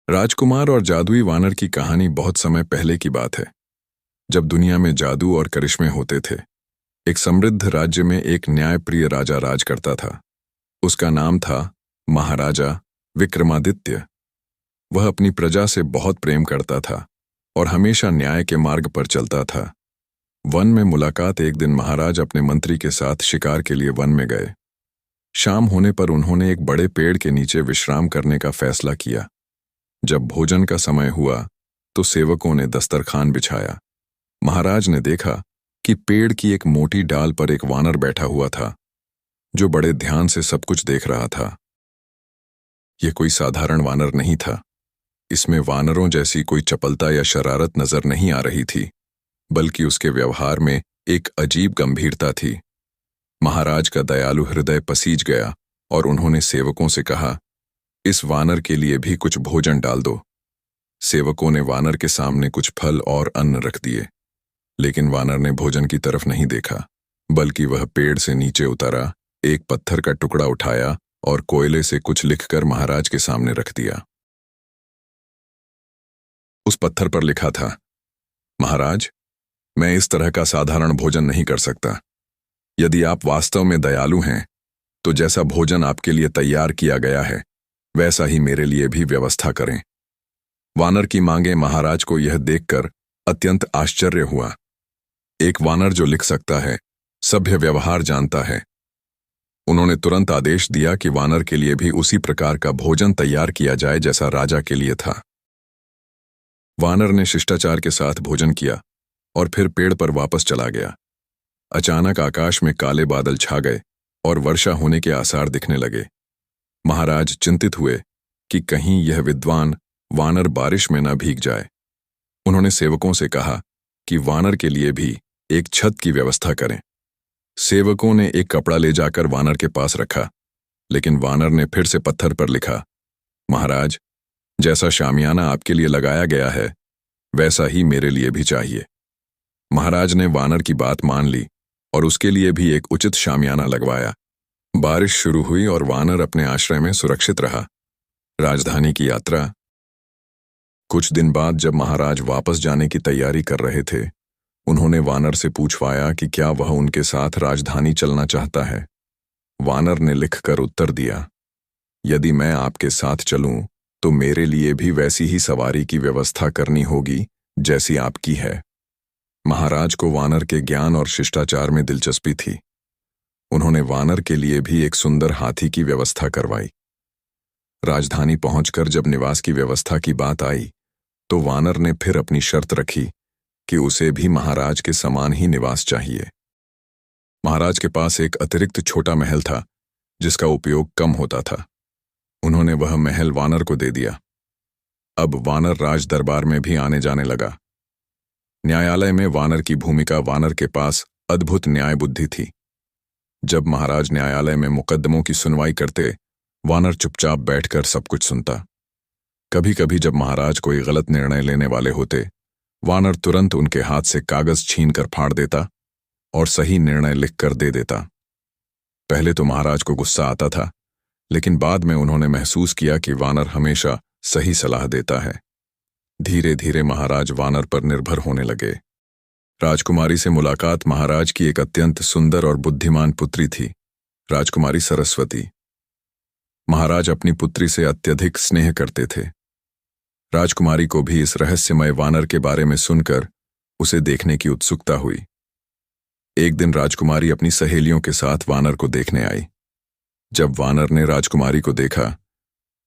राजकुमार और जादुई वानर की कहानी बहुत समय पहले की बात है, जब दुनिया में जादू और करिश्मे होते थे। एक समृद्ध राज्य में एक न्यायप्रिय राजा राज करता था। उसका नाम था महाराजा विक्रमादित्य। वह अपनी प्रजा से बहुत प्रेम करता था और हमेशा न्याय के मार्ग पर चलता था। वन में मुलाकात। एक दिन महाराज अपने मंत्री के साथ शिकार के लिए वन में गए। शाम होने पर उन्होंने एक बड़े पेड़ के नीचे विश्राम करने का फैसला किया। जब भोजन का समय हुआ तो सेवकों ने दस्तरखान बिछाया। महाराज ने देखा कि पेड़ की एक मोटी डाल पर एक वानर बैठा हुआ था, जो बड़े ध्यान से सब कुछ देख रहा था। यह कोई साधारण वानर नहीं था। इसमें वानरों जैसी कोई चपलता या शरारत नजर नहीं आ रही थी, बल्कि उसके व्यवहार में एक अजीब गंभीरता थी। महाराज का दयालु हृदय पसीज गया और उन्होंने सेवकों से कहा, इस वानर के लिए भी कुछ भोजन डाल दो। सेवकों ने वानर के सामने कुछ फल और अन्न रख दिए, लेकिन वानर ने भोजन की तरफ नहीं देखा, बल्कि वह पेड़ से नीचे उतरा, एक पत्थर का टुकड़ा उठाया और कोयले से कुछ लिखकर महाराज के सामने रख दिया। उस पत्थर पर लिखा था, महाराज, मैं इस तरह का साधारण भोजन नहीं कर सकता। यदि आप वास्तव में दयालु हैं, तो जैसा भोजन आपके लिए तैयार किया गया है, वैसा ही मेरे लिए भी व्यवस्था करें। वानर की मांगे महाराज को यह देखकर अत्यंत आश्चर्य हुआ। एक वानर जो लिख सकता है, सभ्य व्यवहार जानता है। उन्होंने तुरंत आदेश दिया कि वानर के लिए भी उसी प्रकार का भोजन तैयार किया जाए जैसा राजा के लिए था। वानर ने शिष्टाचार के साथ भोजन किया और फिर पेड़ पर वापस चला गया। अचानक आकाश में काले बादल छा गए और वर्षा होने के आसार दिखने लगे। महाराज चिंतित हुए कि कहीं यह विद्वान वानर बारिश में न भीग जाए। उन्होंने सेवकों से कहा कि वानर के लिए भी एक छत की व्यवस्था करें। सेवकों ने एक कपड़ा ले जाकर वानर के पास रखा, लेकिन वानर ने फिर से पत्थर पर लिखा, महाराज, जैसा शामियाना आपके लिए लगाया गया है, वैसा ही मेरे लिए भी चाहिए। महाराज ने वानर की बात मान ली और उसके लिए भी एक उचित शामियाना लगवाया। बारिश शुरू हुई और वानर अपने आश्रय में सुरक्षित रहा। राजधानी की यात्रा। कुछ दिन बाद जब महाराज वापस जाने की तैयारी कर रहे थे, उन्होंने वानर से पूछवाया कि क्या वह उनके साथ राजधानी चलना चाहता है। वानर ने लिखकर उत्तर दिया, यदि मैं आपके साथ चलूं तो मेरे लिए भी वैसी ही सवारी की व्यवस्था करनी होगी जैसी आपकी है। महाराज को वानर के ज्ञान और शिष्टाचार में दिलचस्पी थी। उन्होंने वानर के लिए भी एक सुंदर हाथी की व्यवस्था करवाई। राजधानी पहुंचकर जब निवास की व्यवस्था की बात आई, तो वानर ने फिर अपनी शर्त रखी कि उसे भी महाराज के समान ही निवास चाहिए। महाराज के पास एक अतिरिक्त छोटा महल था, जिसका उपयोग कम होता था। उन्होंने वह महल वानर को दे दिया। अब वानर राज दरबार में भी आने जाने लगा। न्यायालय में वानर की भूमिका। वानर के पास अद्भुत न्याय बुद्धि थी। जब महाराज न्यायालय में मुकद्दमों की सुनवाई करते, वानर चुपचाप बैठकर सब कुछ सुनता। कभी कभी जब महाराज कोई गलत निर्णय लेने वाले होते, वानर तुरंत उनके हाथ से कागज छीनकर फाड़ देता और सही निर्णय लिखकर दे देता। पहले तो महाराज को गुस्सा आता था, लेकिन बाद में उन्होंने महसूस किया कि वानर हमेशा सही सलाह देता है। धीरे धीरे महाराज वानर पर निर्भर होने लगे। राजकुमारी से मुलाकात। महाराज की एक अत्यंत सुंदर और बुद्धिमान पुत्री थी, राजकुमारी सरस्वती। महाराज अपनी पुत्री से अत्यधिक स्नेह करते थे। राजकुमारी को भी इस रहस्यमय वानर के बारे में सुनकर उसे देखने की उत्सुकता हुई। एक दिन राजकुमारी अपनी सहेलियों के साथ वानर को देखने आई। जब वानर ने राजकुमारी को देखा,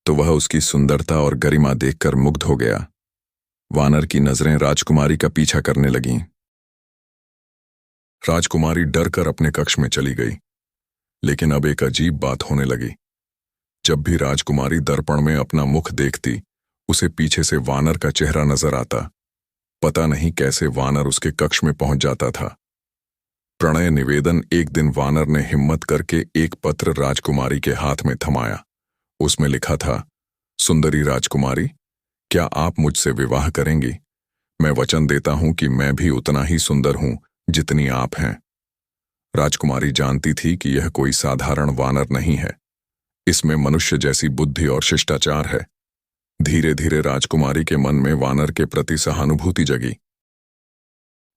तो वह उसकी सुंदरता और गरिमा देखकर मुग्ध हो गया। वानर की नजरें राजकुमारी का पीछा करने लगीं। राजकुमारी डरकर अपने कक्ष में चली गई। लेकिन अब एक अजीब बात होने लगी। जब भी राजकुमारी दर्पण में अपना मुख देखती, उसे पीछे से वानर का चेहरा नजर आता। पता नहीं कैसे वानर उसके कक्ष में पहुंच जाता था। प्रणय निवेदन। एक दिन वानर ने हिम्मत करके एक पत्र राजकुमारी के हाथ में थमाया। उसमें लिखा था, सुंदरी राजकुमारी, क्या आप मुझसे विवाह करेंगी? मैं वचन देता हूं कि मैं भी उतना ही सुंदर हूं जितनी आप हैं। राजकुमारी जानती थी कि यह कोई साधारण वानर नहीं है। इसमें मनुष्य जैसी बुद्धि और शिष्टाचार है। धीरे धीरे राजकुमारी के मन में वानर के प्रति सहानुभूति जगी।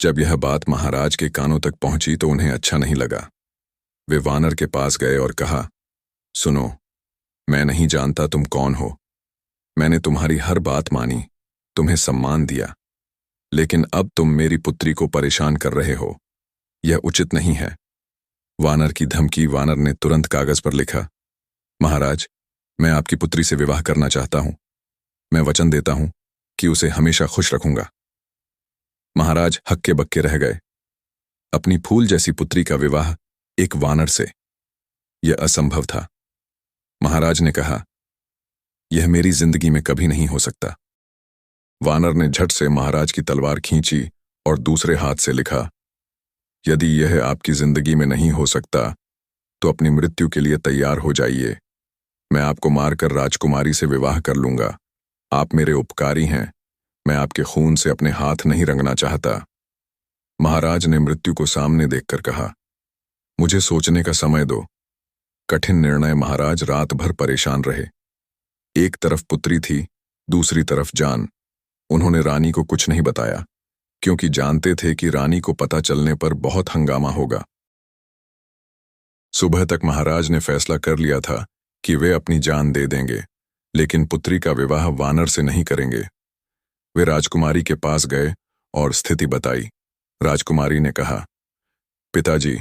जब यह बात महाराज के कानों तक पहुंची तो उन्हें अच्छा नहीं लगा। वे वानर के पास गए और कहा, सुनो, मैं नहीं जानता तुम कौन हो। मैंने तुम्हारी हर बात मानी, तुम्हें सम्मान दिया, लेकिन अब तुम मेरी पुत्री को परेशान कर रहे हो। यह उचित नहीं है। वानर की धमकी। वानर ने तुरंत कागज पर लिखा, महाराज, मैं आपकी पुत्री से विवाह करना चाहता हूं। मैं वचन देता हूं कि उसे हमेशा खुश रखूंगा। महाराज हक्के बक्के रह गए। अपनी फूल जैसी पुत्री का विवाह एक वानर से, यह असंभव था। महाराज ने कहा, यह मेरी जिंदगी में कभी नहीं हो सकता। वानर ने झट से महाराज की तलवार खींची और दूसरे हाथ से लिखा, यदि यह आपकी जिंदगी में नहीं हो सकता तो अपनी मृत्यु के लिए तैयार हो जाइए। मैं आपको मारकर राजकुमारी से विवाह कर लूंगा। आप मेरे उपकारी हैं। मैं आपके खून से अपने हाथ नहीं रंगना चाहता। महाराज ने मृत्यु को सामने देखकर कहा, मुझे सोचने का समय दो। कठिन निर्णय। महाराज रात भर परेशान रहे। एक तरफ पुत्री थी, दूसरी तरफ जान। उन्होंने रानी को कुछ नहीं बताया, क्योंकि जानते थे कि रानी को पता चलने पर बहुत हंगामा होगा। सुबह तक महाराज ने फैसला कर लिया था कि वे अपनी जान दे देंगे, लेकिन पुत्री का विवाह वानर से नहीं करेंगे। वे राजकुमारी के पास गए और स्थिति बताई। राजकुमारी ने कहा, पिताजी,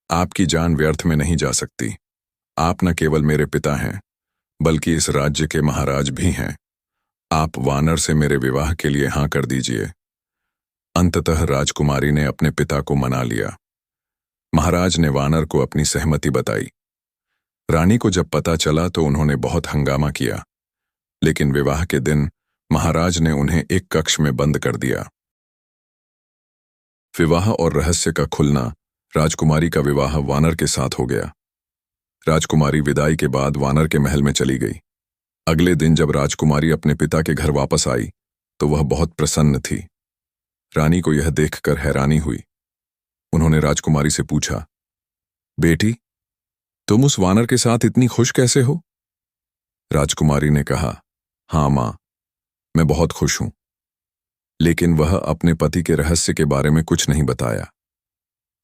आपकी जान व्यर्थ में नहीं जा सकती। आप न केवल मेरे पिता हैं, बल्कि इस राज्य के महाराज भी हैं। आप वानर से मेरे विवाह के लिए हाँ कर दीजिए। अंततः राजकुमारी ने अपने पिता को मना लिया। महाराज ने वानर को अपनी सहमति बताई। रानी को जब पता चला तो उन्होंने बहुत हंगामा किया, लेकिन विवाह के दिन महाराज ने उन्हें एक कक्ष में बंद कर दिया। विवाह और रहस्य का खुलना। राजकुमारी का विवाह वानर के साथ हो गया। राजकुमारी विदाई के बाद वानर के महल में चली गई। अगले दिन जब राजकुमारी अपने पिता के घर वापस आई तो वह बहुत प्रसन्न थी। रानी को यह देखकर हैरानी हुई। उन्होंने राजकुमारी से पूछा, बेटी, तुम उस वानर के साथ इतनी खुश कैसे हो? राजकुमारी ने कहा, हाँ मां, मैं बहुत खुश हूं। लेकिन वह अपने पति के रहस्य के बारे में कुछ नहीं बताया।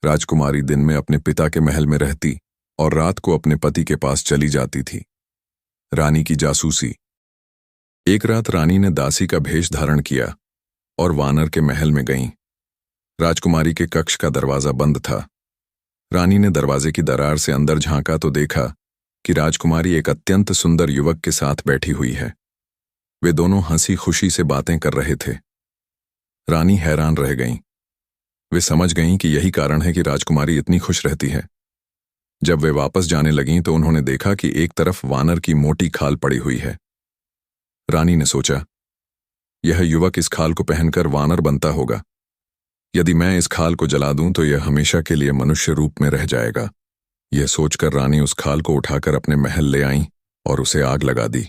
राजकुमारी दिन में अपने पिता के महल में रहती और रात को अपने पति के पास चली जाती थी। रानी की जासूसी। एक रात रानी ने दासी का भेष धारण किया और वानर के महल में गईं। राजकुमारी के कक्ष का दरवाजा बंद था। रानी ने दरवाजे की दरार से अंदर झांका तो देखा कि राजकुमारी एक अत्यंत सुंदर युवक के साथ बैठी हुई है। वे दोनों हंसी खुशी से बातें कर रहे थे। रानी हैरान रह गईं। वे समझ गईं कि यही कारण है कि राजकुमारी इतनी खुश रहती है। जब वे वापस जाने लगीं तो उन्होंने देखा कि एक तरफ वानर की मोटी खाल पड़ी हुई है। रानी ने सोचा, यह युवक इस खाल को पहनकर वानर बनता होगा। यदि मैं इस खाल को जला दूं तो यह हमेशा के लिए मनुष्य रूप में रह जाएगा। यह सोचकर रानी उस खाल को उठाकर अपने महल ले आईं और उसे आग लगा दी।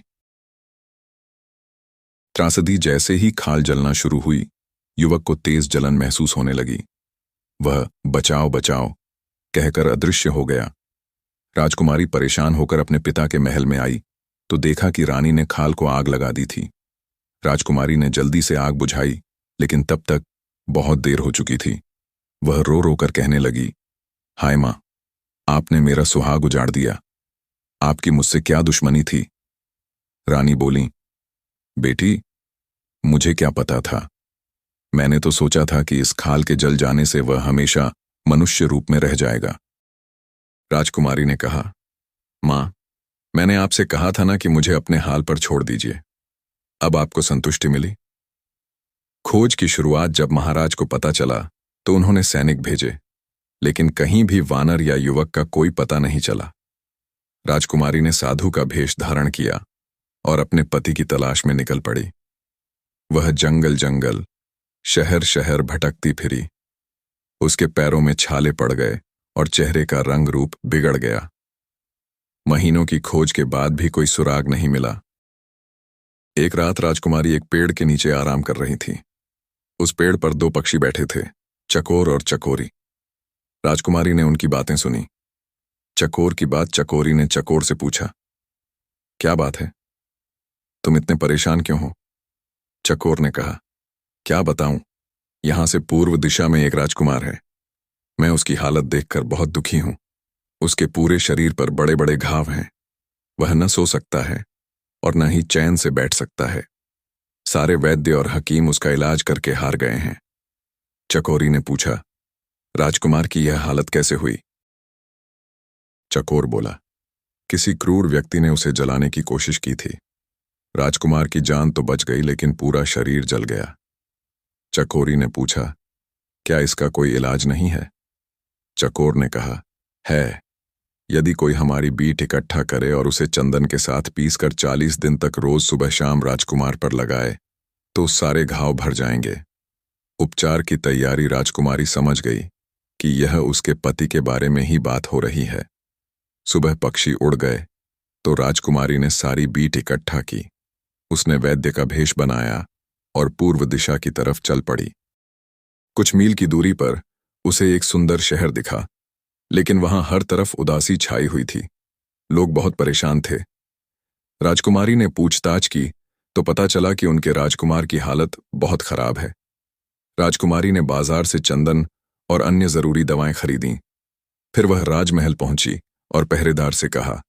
त्रासदी। जैसे ही खाल जलना शुरू हुई, युवक को तेज जलन महसूस होने लगी। वह बचाओ बचाओ कहकर अदृश्य हो गया। राजकुमारी परेशान होकर अपने पिता के महल में आई तो देखा कि रानी ने खाल को आग लगा दी थी। राजकुमारी ने जल्दी से आग बुझाई, लेकिन तब तक बहुत देर हो चुकी थी। वह रो रो कर कहने लगी, हाय मां, आपने मेरा सुहाग उजाड़ दिया। आपकी मुझसे क्या दुश्मनी थी? रानी बोली, बेटी, मुझे क्या पता था। मैंने तो सोचा था कि इस खाल के जल जाने से वह हमेशा मनुष्य रूप में रह जाएगा। राजकुमारी ने कहा, मां, मैंने आपसे कहा था ना कि मुझे अपने हाल पर छोड़ दीजिए। अब आपको संतुष्टि मिली। खोज की शुरुआत जब महाराज को पता चला तो उन्होंने सैनिक भेजे, लेकिन कहीं भी वानर या युवक का कोई पता नहीं चला। राजकुमारी ने साधु का भेष धारण किया और अपने पति की तलाश में निकल पड़ी। वह जंगल जंगल, शहर शहर भटकती फिरी। उसके पैरों में छाले पड़ गए और चेहरे का रंग रूप बिगड़ गया। महीनों की खोज के बाद भी कोई सुराग नहीं मिला। एक रात राजकुमारी एक पेड़ के नीचे आराम कर रही थी। उस पेड़ पर दो पक्षी बैठे थे, चकोर और चकोरी। राजकुमारी ने उनकी बातें सुनी। चकोर की बात चकोरी ने चकोर से पूछा, क्या बात है? तुम इतने परेशान क्यों हो? चकोर ने कहा, क्या बताऊं, यहां से पूर्व दिशा में एक राजकुमार है। मैं उसकी हालत देखकर बहुत दुखी हूं। उसके पूरे शरीर पर बड़े बड़े घाव हैं। वह न सो सकता है और न ही चैन से बैठ सकता है। सारे वैद्य और हकीम उसका इलाज करके हार गए हैं। चकोरी ने पूछा, राजकुमार की यह हालत कैसे हुई? चकोर बोला, किसी क्रूर व्यक्ति ने उसे जलाने की कोशिश की थी। राजकुमार की जान तो बच गई लेकिन पूरा शरीर जल गया। चकोरी ने पूछा, क्या इसका कोई इलाज नहीं है? चकोर ने कहा, है। यदि कोई हमारी बीट इकट्ठा करे और उसे चंदन के साथ पीसकर 40 दिन तक रोज सुबह शाम राजकुमार पर लगाए तो सारे घाव भर जाएंगे। उपचार की तैयारी राजकुमारी समझ गई कि यह उसके पति के बारे में ही बात हो रही है। सुबह पक्षी उड़ गए तो राजकुमारी ने सारी बीट इकट्ठा की। उसने वैद्य का भेष बनाया और पूर्व दिशा की तरफ चल पड़ी। कुछ मील की दूरी पर उसे एक सुंदर शहर दिखा, लेकिन वहां हर तरफ उदासी छाई हुई थी। लोग बहुत परेशान थे। राजकुमारी ने पूछताछ की तो पता चला कि उनके राजकुमार की हालत बहुत खराब है। राजकुमारी ने बाजार से चंदन और अन्य जरूरी दवाएं खरीदी। फिर वह राजमहल पहुंची और पहरेदार से कहा,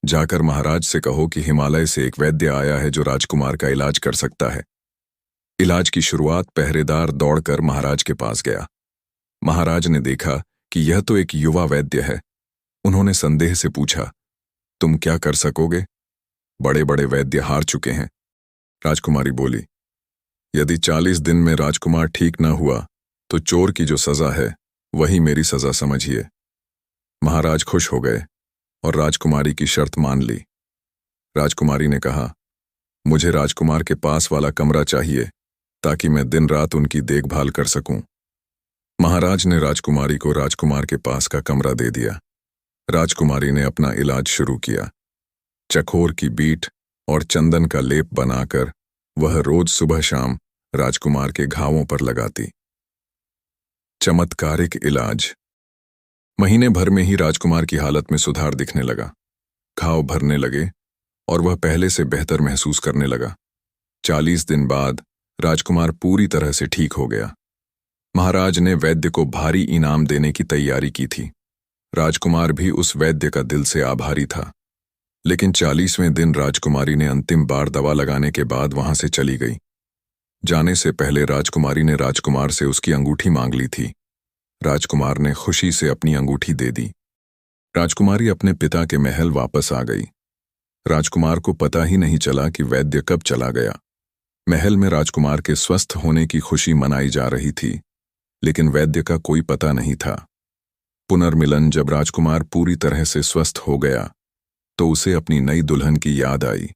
जाकर महाराज से कहो कि हिमालय से एक वैद्य आया है जो राजकुमार का इलाज कर सकता है। इलाज की शुरुआत पहरेदार दौड़कर महाराज के पास गया। महाराज ने देखा कि यह तो एक युवा वैद्य है। उन्होंने संदेह से पूछा, तुम क्या कर सकोगे? बड़े बड़े वैद्य हार चुके हैं। राजकुमारी बोली, यदि 40 दिन में राजकुमार ठीक न हुआ तो चोर की जो सजा है वही मेरी सजा समझिए। महाराज खुश हो गए और राजकुमारी की शर्त मान ली। राजकुमारी ने कहा, मुझे राजकुमार के पास वाला कमरा चाहिए ताकि मैं दिन रात उनकी देखभाल कर सकूं। महाराज ने राजकुमारी को राजकुमार के पास का कमरा दे दिया। राजकुमारी ने अपना इलाज शुरू किया। चकोर की बीट और चंदन का लेप बनाकर वह रोज सुबह शाम राजकुमार के घावों पर लगाती। चमत्कारिक इलाज। महीने भर में ही राजकुमार की हालत में सुधार दिखने लगा। घाव भरने लगे और वह पहले से बेहतर महसूस करने लगा। 40 दिन बाद राजकुमार पूरी तरह से ठीक हो गया। महाराज ने वैद्य को भारी इनाम देने की तैयारी की थी। राजकुमार भी उस वैद्य का दिल से आभारी था। लेकिन 40वें दिन राजकुमारी ने अंतिम बार दवा लगाने के बाद वहां से चली गई। जाने से पहले राजकुमारी ने राजकुमार से उसकी अंगूठी मांग ली थी। राजकुमार ने खुशी से अपनी अंगूठी दे दी। राजकुमारी अपने पिता के महल वापस आ गई। राजकुमार को पता ही नहीं चला कि वैद्य कब चला गया। महल में राजकुमार के स्वस्थ होने की खुशी मनाई जा रही थी, लेकिन वैद्य का कोई पता नहीं था। पुनर्मिलन जब राजकुमार पूरी तरह से स्वस्थ हो गया तो उसे अपनी नई दुल्हन की याद आई।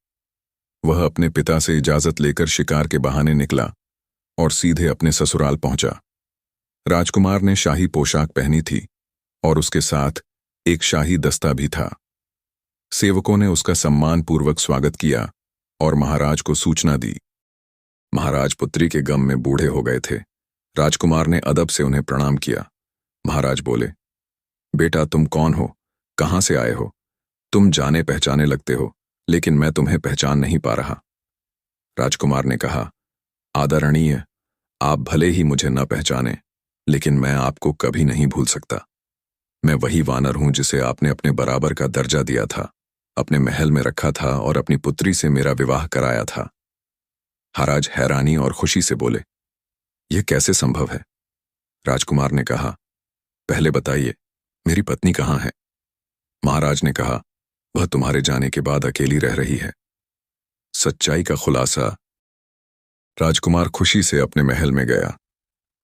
वह अपने पिता से इजाजत लेकर शिकार के बहाने निकला और सीधे अपने ससुराल पहुंचा। राजकुमार ने शाही पोशाक पहनी थी और उसके साथ एक शाही दस्ता भी था। सेवकों ने उसका सम्मानपूर्वक स्वागत किया और महाराज को सूचना दी। महाराज पुत्री के गम में बूढ़े हो गए थे। राजकुमार ने अदब से उन्हें प्रणाम किया। महाराज बोले, बेटा तुम कौन हो? कहां से आए हो? तुम जाने पहचाने लगते हो, लेकिन मैं तुम्हें पहचान नहीं पा रहा। राजकुमार ने कहा, आदरणीय, आप भले ही मुझे न पहचाने, लेकिन मैं आपको कभी नहीं भूल सकता। मैं वही वानर हूं जिसे आपने अपने बराबर का दर्जा दिया था, अपने महल में रखा था और अपनी पुत्री से मेरा विवाह कराया था। महाराज हैरानी और खुशी से बोले, यह कैसे संभव है? राजकुमार ने कहा, पहले बताइए, मेरी पत्नी कहाँ है? महाराज ने कहा, वह तुम्हारे जाने के बाद अकेली रह रही है। सच्चाई का खुलासा। राजकुमार खुशी से अपने महल में गया।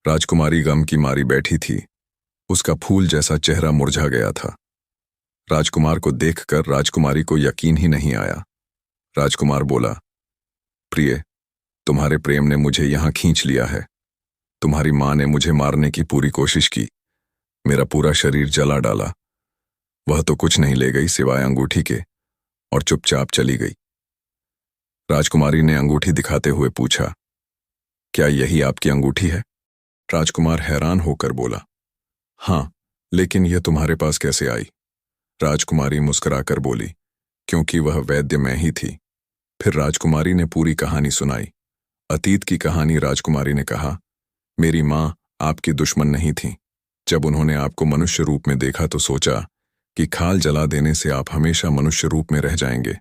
राजकुमारी गम की मारी बैठी थी। उसका फूल जैसा चेहरा मुरझा गया था। राजकुमार को देखकर राजकुमारी को यकीन ही नहीं आया। राजकुमार बोला, प्रिय, तुम्हारे प्रेम ने मुझे यहां खींच लिया है। तुम्हारी मां ने मुझे मारने की पूरी कोशिश की, मेरा पूरा शरीर जला डाला। वह तो कुछ नहीं ले गई सिवाय अंगूठी के और चुपचाप चली गई। राजकुमारी ने अंगूठी दिखाते हुए पूछा, क्या यही आपकी अंगूठी है? राजकुमार हैरान होकर बोला, हाँ, लेकिन यह तुम्हारे पास कैसे आई? राजकुमारी मुस्कुराकर बोली, क्योंकि वह वैद्य मैं ही थी। फिर राजकुमारी ने पूरी कहानी सुनाई। अतीत की कहानी। राजकुमारी ने कहा, मेरी माँ आपकी दुश्मन नहीं थी। जब उन्होंने आपको मनुष्य रूप में देखा तो सोचा कि खाल जला देने से आप हमेशा मनुष्य रूप में रह जाएंगे।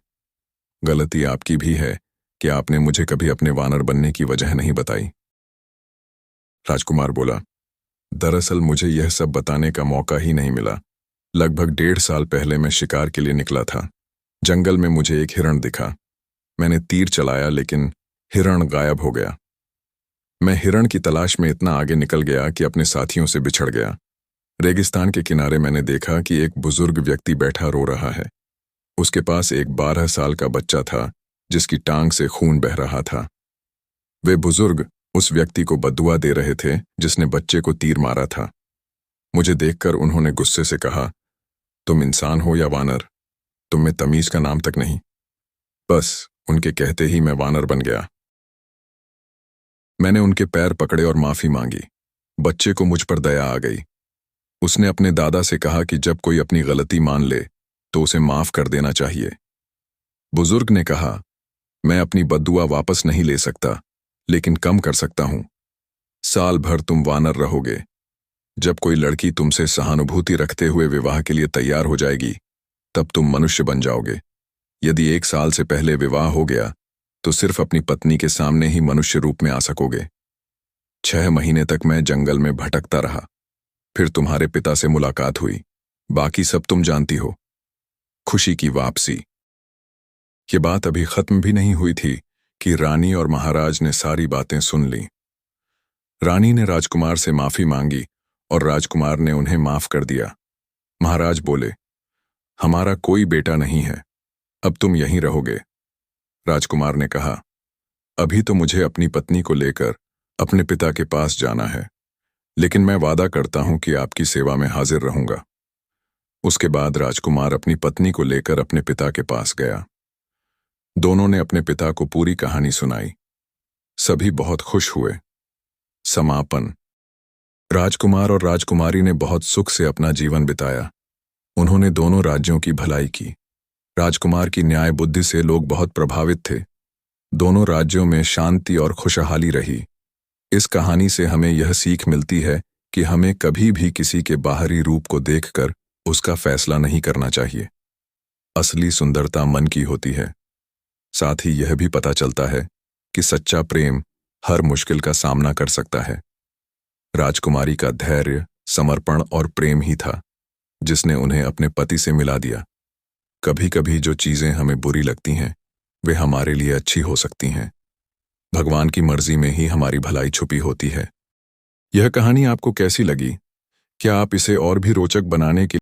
गलती आपकी भी है कि आपने मुझे कभी अपने वानर बनने की वजह नहीं बताई। राजकुमार बोला, दरअसल मुझे यह सब बताने का मौका ही नहीं मिला। लगभग 1.5 साल पहले मैं शिकार के लिए निकला था। जंगल में मुझे एक हिरण दिखा। मैंने तीर चलाया लेकिन हिरण गायब हो गया। मैं हिरण की तलाश में इतना आगे निकल गया कि अपने साथियों से बिछड़ गया। रेगिस्तान के किनारे मैंने देखा कि एक बुजुर्ग व्यक्ति बैठा रो रहा है। उसके पास एक 12 साल का बच्चा था जिसकी टांग से खून बह रहा था। वे बुजुर्ग उस व्यक्ति को बद्दुआ दे रहे थे जिसने बच्चे को तीर मारा था। मुझे देखकर उन्होंने गुस्से से कहा, तुम इंसान हो या वानर? तुम में तमीज का नाम तक नहीं। बस उनके कहते ही मैं वानर बन गया। मैंने उनके पैर पकड़े और माफी मांगी। बच्चे को मुझ पर दया आ गई। उसने अपने दादा से कहा कि जब कोई अपनी गलती मान ले तो उसे माफ कर देना चाहिए। बुजुर्ग ने कहा, मैं अपनी बद्दुआ वापस नहीं ले सकता, लेकिन कम कर सकता हूं। साल भर तुम वानर रहोगे। जब कोई लड़की तुमसे सहानुभूति रखते हुए विवाह के लिए तैयार हो जाएगी, तब तुम मनुष्य बन जाओगे। यदि 1 साल से पहले विवाह हो गया तो सिर्फ अपनी पत्नी के सामने ही मनुष्य रूप में आ सकोगे। 6 महीने तक मैं जंगल में भटकता रहा। फिर तुम्हारे पिता से मुलाकात हुई। बाकी सब तुम जानती हो। खुशी की वापसी। ये बात अभी खत्म भी नहीं हुई थी कि रानी और महाराज ने सारी बातें सुन ली। रानी ने राजकुमार से माफी मांगी और राजकुमार ने उन्हें माफ कर दिया। महाराज बोले, हमारा कोई बेटा नहीं है, अब तुम यहीं रहोगे। राजकुमार ने कहा, अभी तो मुझे अपनी पत्नी को लेकर अपने पिता के पास जाना है, लेकिन मैं वादा करता हूं कि आपकी सेवा में हाजिर रहूंगा। उसके बाद राजकुमार अपनी पत्नी को लेकर अपने पिता के पास गया। दोनों ने अपने पिता को पूरी कहानी सुनाई। सभी बहुत खुश हुए। समापन। राजकुमार और राजकुमारी ने बहुत सुख से अपना जीवन बिताया। उन्होंने दोनों राज्यों की भलाई की। राजकुमार की न्याय बुद्धि से लोग बहुत प्रभावित थे। दोनों राज्यों में शांति और खुशहाली रही। इस कहानी से हमें यह सीख मिलती है कि हमें कभी भी किसी के बाहरी रूप को देखकर उसका फैसला नहीं करना चाहिए। असली सुंदरता मन की होती है। साथ ही यह भी पता चलता है कि सच्चा प्रेम हर मुश्किल का सामना कर सकता है। राजकुमारी का धैर्य, समर्पण और प्रेम ही था जिसने उन्हें अपने पति से मिला दिया। कभी कभी जो चीजें हमें बुरी लगती हैं वे हमारे लिए अच्छी हो सकती हैं। भगवान की मर्जी में ही हमारी भलाई छुपी होती है। यह कहानी आपको कैसी लगी? क्या आप इसे और भी रोचक बनाने के